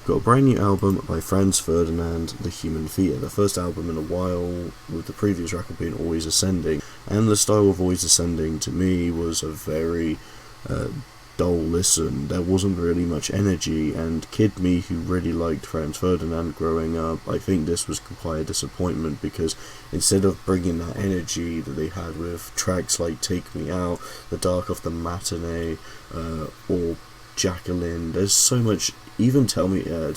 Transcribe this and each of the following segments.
Got a brand new album by Franz Ferdinand, The Human Fear, the first album in a while, with the previous record being Always Ascending, and the style of Always Ascending to me was a very dull listen. There wasn't really much energy, and kid me who really liked Franz Ferdinand growing up, I think this was quite a disappointment, because instead of bringing that energy that they had with tracks like Take Me Out, The Dark of the Matinee, or Jacqueline, there's so much. Even Tell Her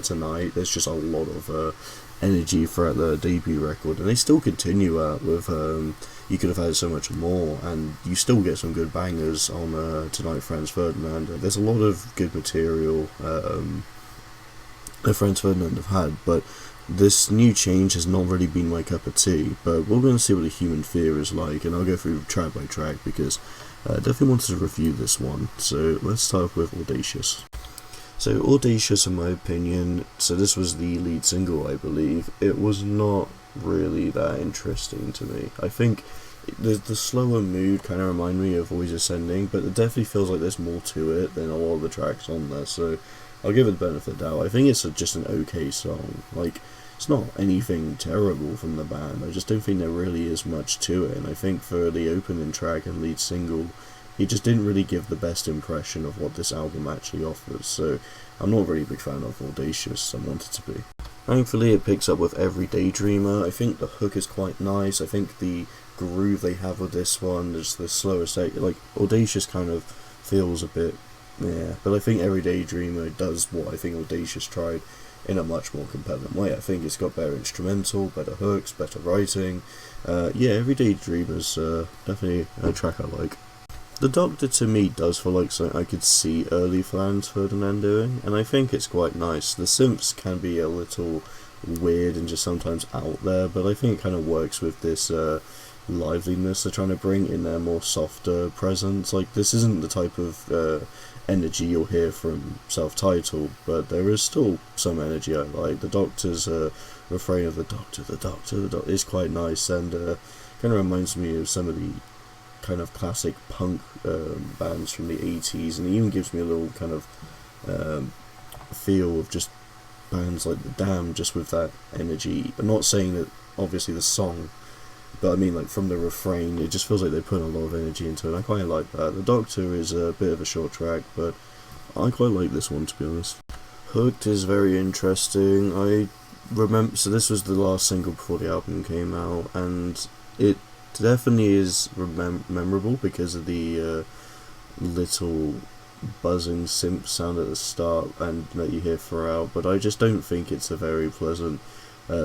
Tonight, there's just a lot of energy throughout the debut record, and they still continue with You Could Have Had So Much More, and you still get some good bangers on Tonight, Franz Ferdinand. There's a lot of good material that Franz Ferdinand have had, but this new change has not really been my cup of tea. But we're going to see what The Human Fear is like, and I'll go through track by track, because I definitely wanted to review this one. So let's start with Audacious. So Audacious, in my opinion, so this was the lead single, I believe, it was not really that interesting to me. I think the slower mood kind of reminded me of Always Ascending, but it definitely feels like there's more to it than a lot of the tracks on there, so I'll give it the benefit of the doubt. I think it's just an okay song. Like, it's not anything terrible from the band, I just don't think there really is much to it, and I think for the opening track and lead single, he just didn't really give the best impression of what this album actually offers, so I'm not really a big fan of Audacious. I want it to be. Thankfully it picks up with Everydaydreamer. I think the hook is quite nice. I think the groove they have with this one is the slower state. Like, Audacious kind of feels a bit, yeah, but I think Everydaydreamer does what I think Audacious tried in a much more compelling way. I think it's got better instrumental, better hooks, better writing. Yeah, Everydaydreamer's definitely a track I like. The Doctor to me does feel like something I could see early Franz Ferdinand doing, and I think it's quite nice. The synths can be a little weird and just sometimes out there, but I think it kind of works with this liveliness they're trying to bring in their more softer presence. Like, this isn't the type of energy you'll hear from Self-Titled, but there is still some energy I like. The Doctor's refrain of the Doctor is quite nice, and kind of reminds me of some of the kind of classic punk bands from the 80s, and it even gives me a little kind of feel of just bands like The Damned, just with that energy. I'm not saying that obviously the song, but I mean, like, from the refrain, it just feels like they put a lot of energy into it, and I quite like that. The Doctor is a bit of a short track, but I quite like this one, to be honest. Hooked is very interesting. I remember, so this was the last single before the album came out, and it definitely is memorable because of the little buzzing synth sound at the start and that you hear throughout, but I just don't think it's a very pleasant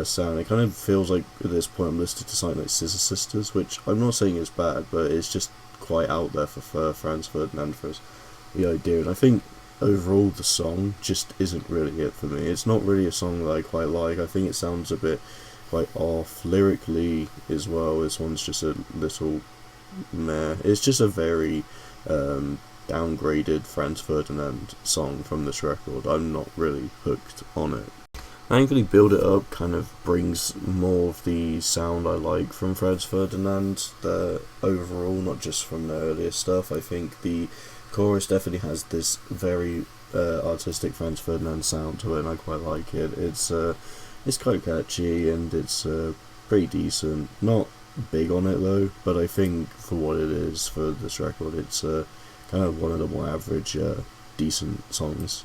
sound. It kind of feels like at this point I'm listening to something like Scissor Sisters, which I'm not saying is bad, but it's just quite out there for Franz Ferdinand for the idea, and I think overall the song just isn't really it for me. It's not really a song that I quite like. I think it sounds a bit quite off lyrically as well. This one's just a little meh. It's just a very downgraded Franz Ferdinand song from this record. I'm not really hooked on it. Thankfully, Build It Up kind of brings more of the sound I like from Franz Ferdinand, overall, not just from the earlier stuff. I think the chorus definitely has this very artistic Franz Ferdinand sound to it, and I quite like it. It's quite catchy, and it's pretty decent. Not big on it though, but I think for what it is for this record, it's kind of one of the more average, decent songs.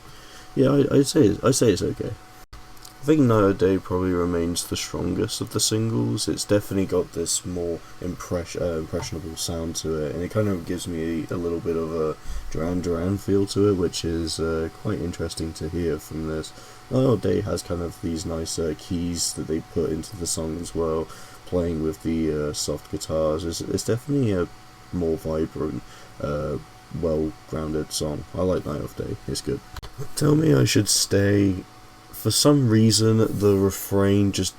Yeah, I say it's okay. I think Night or Day probably remains the strongest of the singles. It's definitely got this more impressionable sound to it, and it kind of gives me a little bit of a Duran Duran feel to it, which is quite interesting to hear from this. Night or Day has kind of these nice keys that they put into the song as well, playing with the soft guitars. It's definitely a more vibrant, well-grounded song. I like Night of Day, it's good. Tell Me I Should Stay. For some reason, the refrain just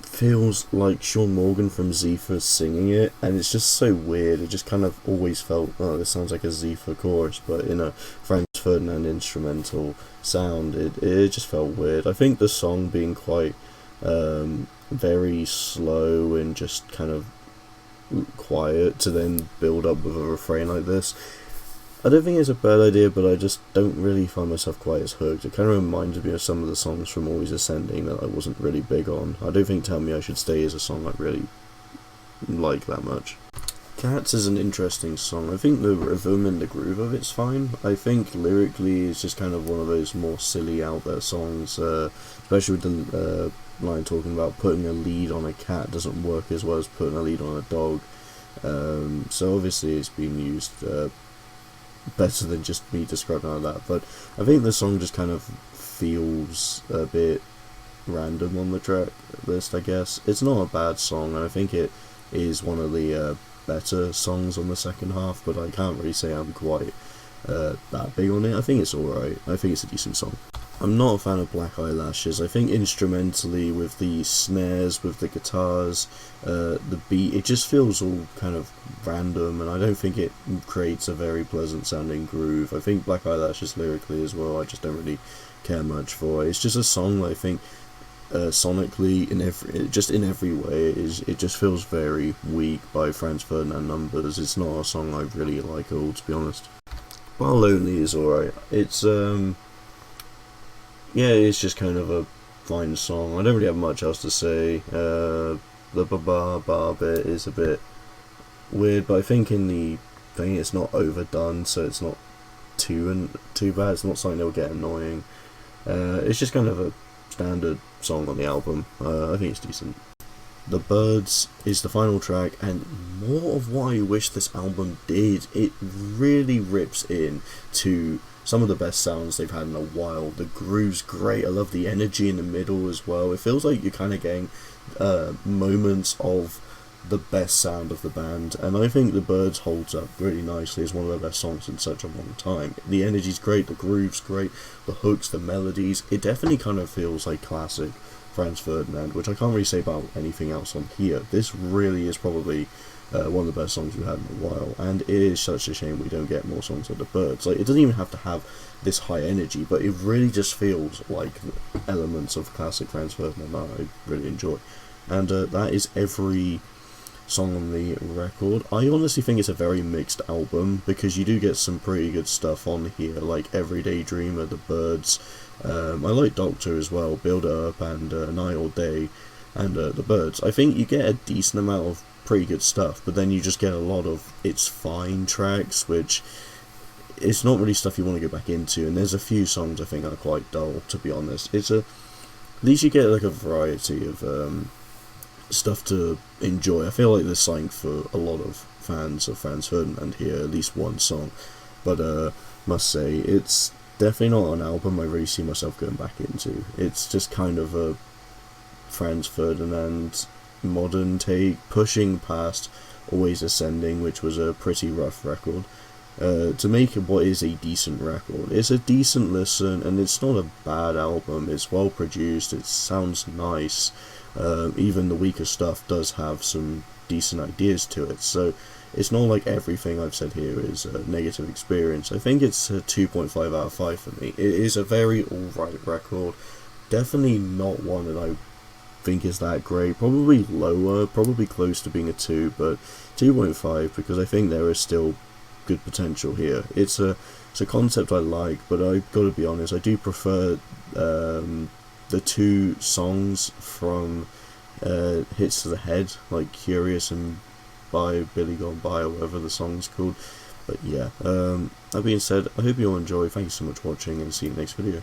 feels like Sean Morgan from Zephyr singing it, and it's just so weird. It just kind of always felt, oh, this sounds like a Zephyr chorus, but in a Franz Ferdinand instrumental sound, it just felt weird. I think the song being quite very slow and just kind of quiet to then build up with a refrain like this, I don't think it's a bad idea, but I just don't really find myself quite as hooked. It kind of reminds me of some of the songs from Always Ascending that I wasn't really big on. I don't think Tell Me I Should Stay is a song I really like that much. Cats is an interesting song. I think the rhythm and the groove of it's fine. I think lyrically it's just kind of one of those more silly out there songs, especially with the line talking about putting a lead on a cat doesn't work as well as putting a lead on a dog. So obviously it's been used better than just me describing it like that, but I think the song just kind of feels a bit random on the track list, I guess. It's not a bad song, and I think it is one of the better songs on the second half, but I can't really say I'm quite that big on it. I think it's alright. I think it's a decent song. I'm not a fan of Black Eyelashes. I think instrumentally, with the snares, with the guitars, the beat, it just feels all kind of random, and I don't think it creates a very pleasant sounding groove. I think Black Eyelashes lyrically as well, I just don't really care much for. It's just a song that I think sonically, in every way, it just feels very weak by Franz Ferdinand numbers. It's not a song I really like at all, to be honest. While Lonely is alright. It's yeah, it's just kind of a fine song. I don't really have much else to say. The ba bit is a bit weird, but I think in the thing it's not overdone, so it's not too bad. It's not something that will get annoying. It's just kind of a standard song on the album. I think it's decent. The Birds is the final track, and more of what I wish this album did. It really rips in to some of the best sounds they've had in a while. The groove's great. I love the energy in the middle as well. It feels like you're kind of getting moments of the best sound of the band, and I think The Birds holds up really nicely as one of the best songs in such a long time. The energy's great, the groove's great, the hooks, the melodies. It definitely kind of feels like classic Franz Ferdinand, which I can't really say about anything else on here. This really is probably one of the best songs we've had in a while, and it is such a shame we don't get more songs like The Birds. Like, it doesn't even have to have this high energy, but it really just feels like elements of classic Franz Ferdinand that I really enjoy. And that is every song on the record. I honestly think it's a very mixed album, because you do get some pretty good stuff on here, like Everydaydreamer, The Birds. I like Doctor as well, Build It Up, and Night or Day, and The Birds. I think you get a decent amount of pretty good stuff, but then you just get a lot of It's Fine tracks, which it's not really stuff you want to go back into, and there's a few songs I think are quite dull, to be honest. At least you get like a variety of stuff to enjoy. I feel like there's something for a lot of fans of Franz Ferdinand here, at least one song, but must say, it's definitely not an album I really see myself going back into. It's just kind of a Franz Ferdinand modern take, pushing past Always Ascending, which was a pretty rough record, to make what is a decent record. It's a decent listen, and it's not a bad album. It's well produced, it sounds nice. Even the weaker stuff does have some decent ideas to it, so it's not like everything I've said here is a negative experience. I think it's a 2.5 out of 5 for me. It is a very alright record, definitely not one that I think is that great, probably lower, probably close to being a 2, but 2.5, because I think there is still good potential here. It's a concept I like, but I've got to be honest, I do prefer the two songs from Hits to the Head, like Curious and by Billy Gone By, or whatever the song's called. But yeah, that being said, I hope you all enjoy. Thank you so much for watching, and see you in the next video.